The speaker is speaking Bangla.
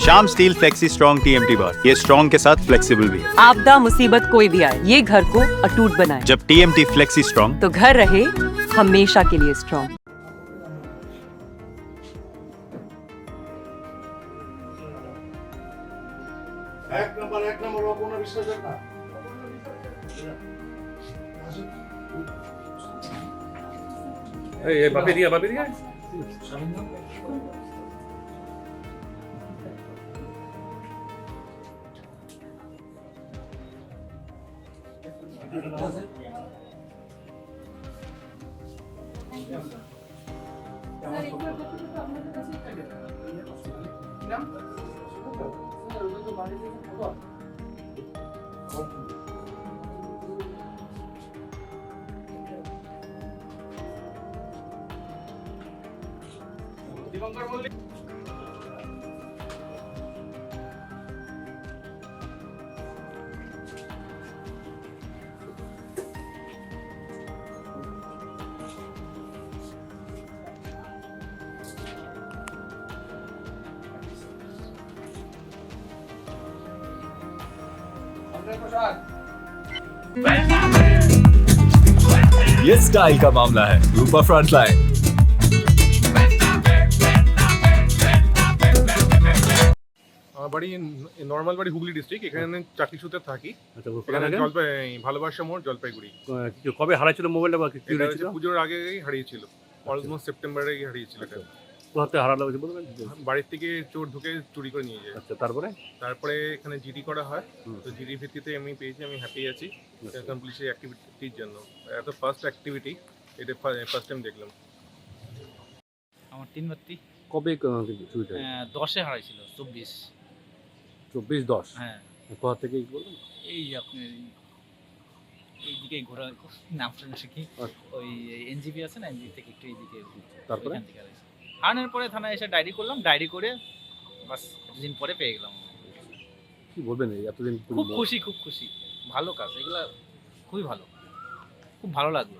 Shyam steel flexi strong TMT बार, ये स्ट्रॉन्ग के साथ फ्लेक्सिबल भी है। आपदा मुसीबत कोई भी आए, ये घर को अटूट बनाए। जब टीएमटी फ्लेक्सी स्ट्रॉन्ग तो घर रहे हमेशा के लिए स्ट्रॉन्ग। এক নম্বর অপূর্ণ বিশ্বাসের না এই বাপে দিয়া ये स्टाइल का मामला है। रूपा फ्रंटलाइन। আমার বাড়ি নর্মাল বাড়ি হুগলি ডিস্ট্রিক্ট, এখানে চাকরি সূত্রে থাকি। ভালোবাসা মোড়, জলপাইগুড়ি। কবে হারাইছিল মোবাইলটা বা কি এটা হয়েছিল? পুজোর আগেই হারিয়েছিল, অলমোস্ট সেপ্টেম্বরে হারিয়েছিল। এটা কোথাতে হারালো হয়েছে বলবেন? বাড়ির থেকে চোর ঢুকে চুরি করে নিয়ে যায়। আচ্ছা, তারপরে তারপরে এখানে জিডি করা হয়, তো জিডি ভিত্তিতে আমি পেয়েছি, আমি হ্যাপি আছি এখন পুলিশের অ্যাক্টিভিটির জন্য। এত ফার্স্ট অ্যাক্টিভিটি, এটা ফার্স্ট টাইম দেখলাম। আমার 3 বাত্তি কবে চুরিটা? 10-এ হারাইছিল, 24। 24/10। হ্যাঁ, কোথা থেকে বলবেন? এই আপনার এইদিকে ঘোরা নাম শুনে কি ওই এনজিপি আছে না, এনজিপি থেকে একটু এইদিকে। তারপরে হারানোর পরে থানায় এসে ডায়েরি করলাম, ডায়েরি করে বাস কিছুদিন পরে পেয়ে গেলাম। কি বলবেন এতদিন? খুব খুশি, খুব খুশি। ভালো কাজ, এগুলা খুবই ভালো, খুব ভালো লাগলো।